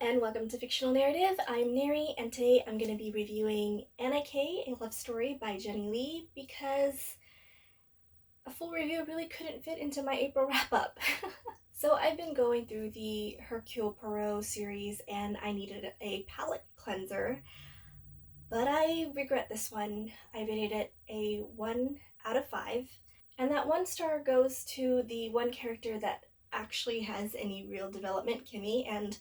and welcome to Fictional Narrative. I'm Neri, and today I'm going to be reviewing Anna K, A Love Story by Jenny Lee, because a full review really couldn't fit into my April wrap-up. So I've been going through the Hercule Poirot series, and I needed a palette cleanser, but I regret this one. I rated it a 1 out of 5, and that 1 star goes to the one character that actually has any real development, Kimmy, and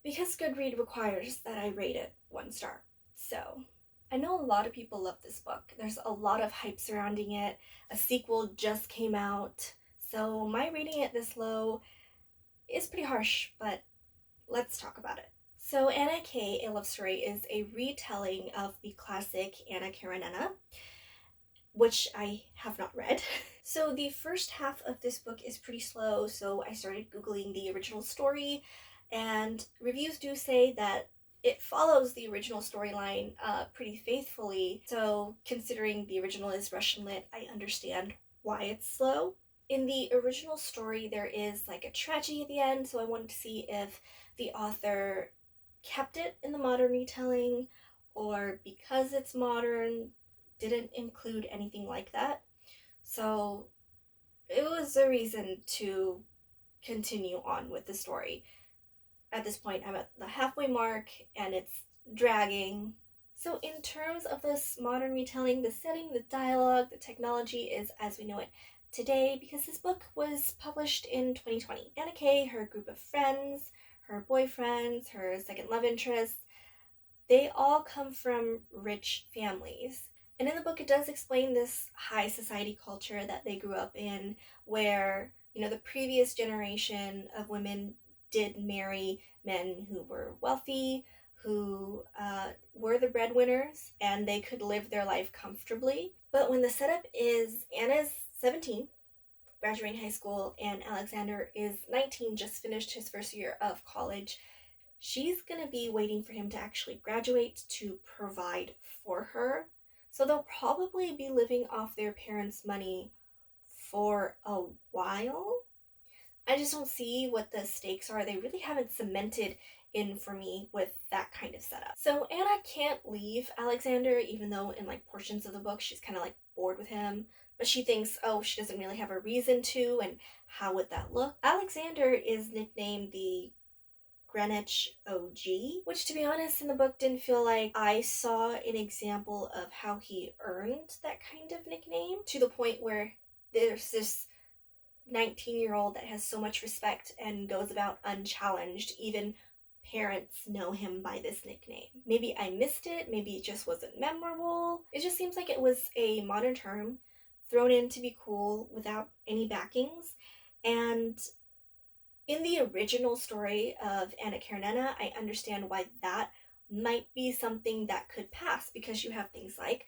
because Goodread requires that I rate it 1 star. So, I know a lot of people love this book. There's a lot of hype surrounding it. A sequel just came out. So, my rating it this low is pretty harsh, but let's talk about it. So, Anna K, A Love Story is a retelling of the classic Anna Karenina, which I have not read. So, the first half of this book is pretty slow, so I started Googling the original story, and reviews do say that it follows the original storyline pretty faithfully. So, considering the original is Russian lit, I understand why it's slow. In the original story, there is like a tragedy at the end, so I wanted to see if the author kept it in the modern retelling, or because it's modern, didn't include anything like that. So it was a reason to continue on with the story. At this point, I'm at the halfway mark and it's dragging. So, in terms of this modern retelling, the setting, the dialogue, the technology is as we know it today because this book was published in 2020. Anna K, her group of friends, her boyfriends, her second love interests, they all come from rich families. And in the book, it does explain this high society culture that they grew up in, where, the previous generation of women did marry men who were wealthy, who were the breadwinners, and they could live their life comfortably. But when the setup is Anna's 17, graduating high school, and Alexander is 19, just finished his first year of college, she's going to be waiting for him to actually graduate to provide for her. So they'll probably be living off their parents' money for a while. I just don't see what the stakes are. They really haven't cemented in for me with that kind of setup. So Anna can't leave Alexander, even though in like portions of the book she's kind of like bored with him. But she thinks, oh, she doesn't really have a reason to, and how would that look? Alexander is nicknamed the Greenwich OG, which to be honest in the book didn't feel like I saw an example of how he earned that kind of nickname, to the point where there's this 19-year-old that has so much respect and goes about unchallenged. Even parents know him by this nickname. Maybe I missed it, maybe it just wasn't memorable. It just seems like it was a modern term thrown in to be cool without any backings. And in the original story of Anna Karenina, I understand why that might be something that could pass, because you have things like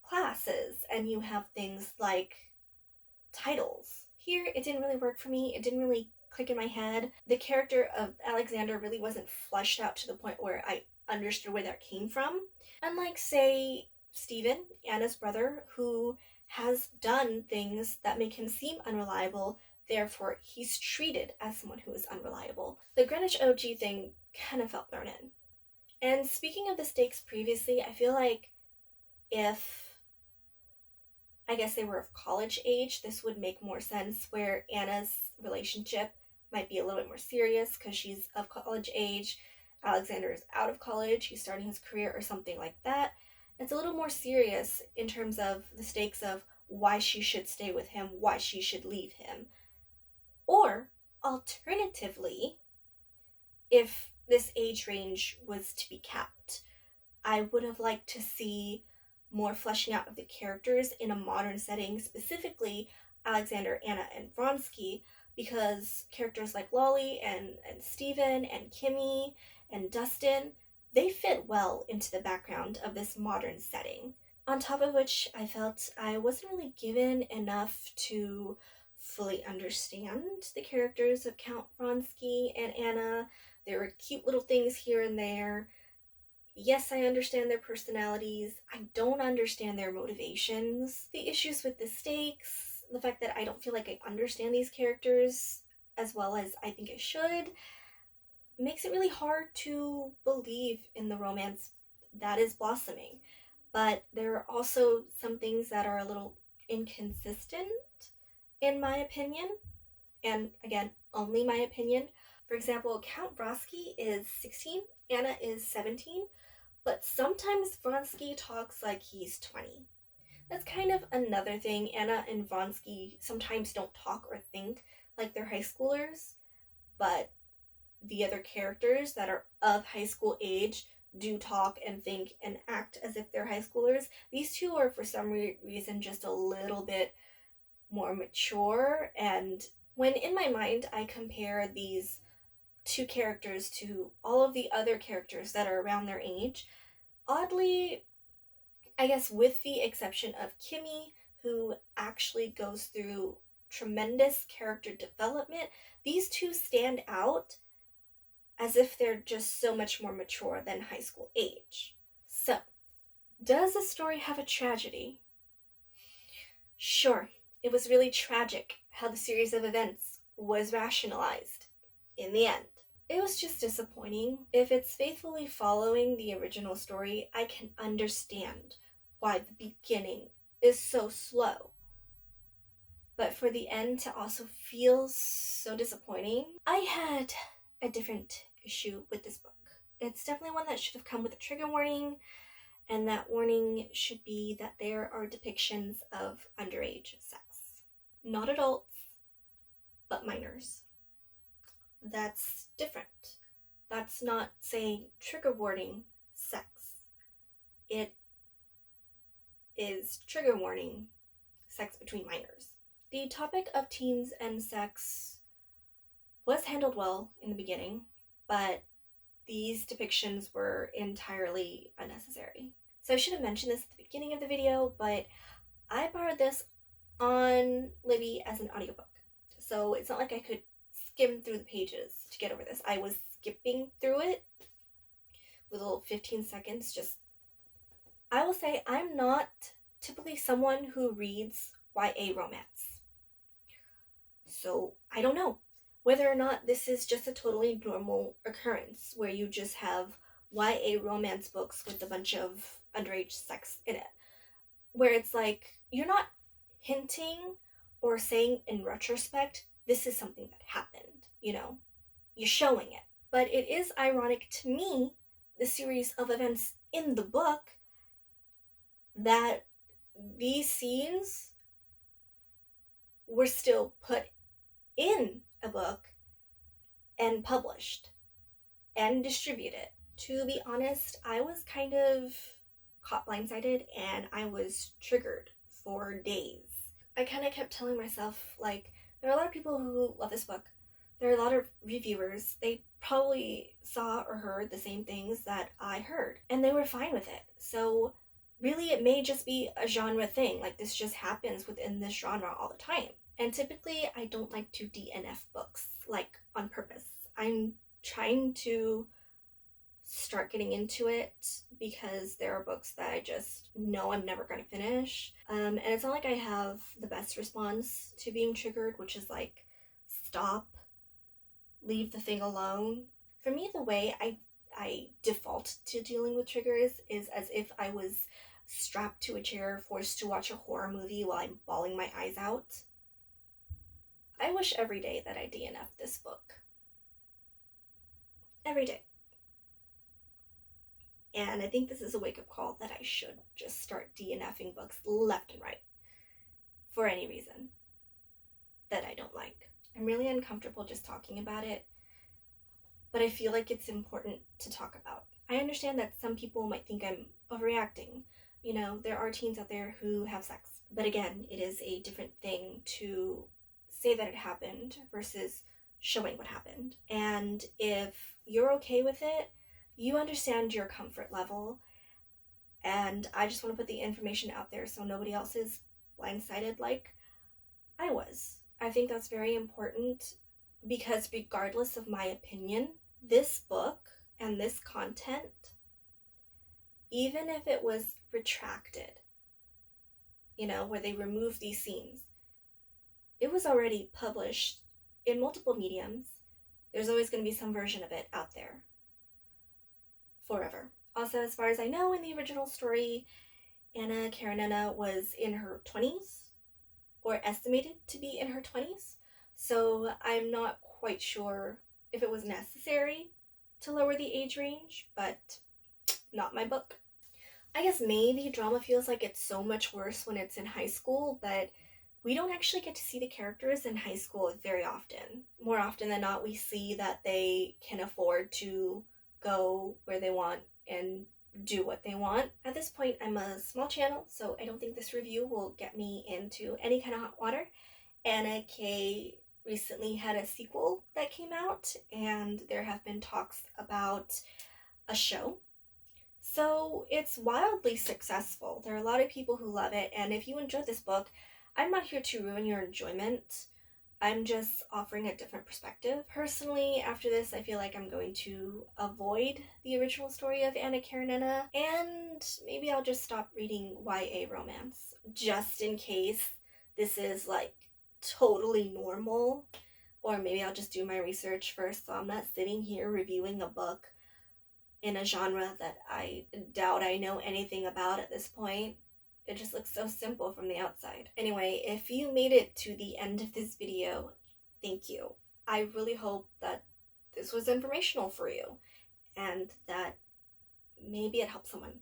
classes and you have things like titles. Here, it didn't really work for me. It didn't really click in my head. The character of Alexander really wasn't fleshed out to the point where I understood where that came from. Unlike, say, Stephen, Anna's brother, who has done things that make him seem unreliable, therefore he's treated as someone who is unreliable. The Greenwich OG thing kind of felt thrown in. And speaking of the stakes previously, I feel like if, I guess, they were of college age, this would make more sense, where Anna's relationship might be a little bit more serious because she's of college age. Alexander is out of college, he's starting his career or something like that. It's a little more serious in terms of the stakes of why she should stay with him, why she should leave him. Or, alternatively, if this age range was to be kept, I would have liked to see more fleshing out of the characters in a modern setting, specifically Alexander, Anna, and Vronsky, because characters like Lolly and Steven and Kimmy and Dustin, they fit well into the background of this modern setting. On top of which, I felt I wasn't really given enough to fully understand the characters of Count Vronsky and Anna. There were cute little things here and there. Yes, I understand their personalities. I don't understand their motivations. The issues with the stakes, the fact that I don't feel like I understand these characters as well as I think I should. makes it really hard to believe in the romance that is blossoming. But there are also some things that are a little inconsistent, in my opinion. And again, only my opinion. For example, Count Vronsky is 16, Anna is 17, but sometimes Vronsky talks like he's 20. That's kind of another thing. Anna and Vronsky sometimes don't talk or think like they're high schoolers, but the other characters that are of high school age do talk and think and act as if they're high schoolers. These two are, for some reason, just a little bit more mature. And when in my mind I compare these two characters to all of the other characters that are around their age, oddly, I guess with the exception of Kimmy, who actually goes through tremendous character development, these two stand out as if they're just so much more mature than high school age. So, does the story have a tragedy? Sure, it was really tragic how the series of events was rationalized in the end. It was just disappointing. If it's faithfully following the original story, I can understand why the beginning is so slow. But for the end to also feel so disappointing, I had a different issue with this book. It's definitely one that should have come with a trigger warning, and that warning should be that there are depictions of underage sex. Not adults, but minors. That's different. That's not saying trigger warning sex. It is trigger warning sex between minors. The topic of teens and sex was handled well in the beginning, but these depictions were entirely unnecessary. So I should have mentioned this at the beginning of the video, but I borrowed this on Libby as an audiobook. So it's not like I could skim through the pages to get over this. I was skipping through it with a little 15 seconds. Just, I will say I'm not typically someone who reads YA romance. So I don't know whether or not this is just a totally normal occurrence where you just have YA romance books with a bunch of underage sex in it. Where it's like, you're not hinting or saying in retrospect, this is something that happened, You're showing it. But it is ironic to me, the series of events in the book, that these scenes were still put in a book and published and distributed. To be honest, I was kind of caught blindsided and I was triggered for days. I kind of kept telling myself, like, there are a lot of people who love this book. There are a lot of reviewers. They probably saw or heard the same things that I heard, and they were fine with it. So, really, it may just be a genre thing. Like, this just happens within this genre all the time. And typically, I don't like to DNF books, like, on purpose. I'm trying to start getting into it because there are books that I just know I'm never going to finish. And it's not like I have the best response to being triggered, which is like, stop, leave the thing alone. For me, the way I default to dealing with triggers is as if I was strapped to a chair, forced to watch a horror movie while I'm bawling my eyes out. I wish every day that I DNF this book. Every day. And I think this is a wake-up call that I should just start DNFing books left and right for any reason that I don't like. I'm really uncomfortable just talking about it, but I feel like it's important to talk about. I understand that some people might think I'm overreacting. There are teens out there who have sex. But again, it is a different thing to say that it happened versus showing what happened. And if you're okay with it, you understand your comfort level, and I just want to put the information out there so nobody else is blindsided like I was. I think that's very important because regardless of my opinion, this book and this content, even if it was retracted, where they removed these scenes, it was already published in multiple mediums. There's always going to be some version of it out there forever. Also, as far as I know, in the original story, Anna Karenina was in her 20s, or estimated to be in her 20s. So I'm not quite sure if it was necessary to lower the age range, but not my book. I guess maybe drama feels like it's so much worse when it's in high school, but we don't actually get to see the characters in high school very often. More often than not, we see that they can afford to go where they want and do what they want. At this point, I'm a small channel, so I don't think this review will get me into any kind of hot water. Anna K recently had a sequel that came out, and there have been talks about a show. So it's wildly successful. There are a lot of people who love it, and if you enjoyed this book, I'm not here to ruin your enjoyment. I'm just offering a different perspective. Personally, after this, I feel like I'm going to avoid the original story of Anna Karenina, and maybe I'll just stop reading YA romance, just in case this is like totally normal. Or maybe I'll just do my research first, so I'm not sitting here reviewing a book in a genre that I doubt I know anything about at this point. It just looks so simple from the outside. Anyway, if you made it to the end of this video, thank you. I really hope that this was informational for you and that maybe it helped someone.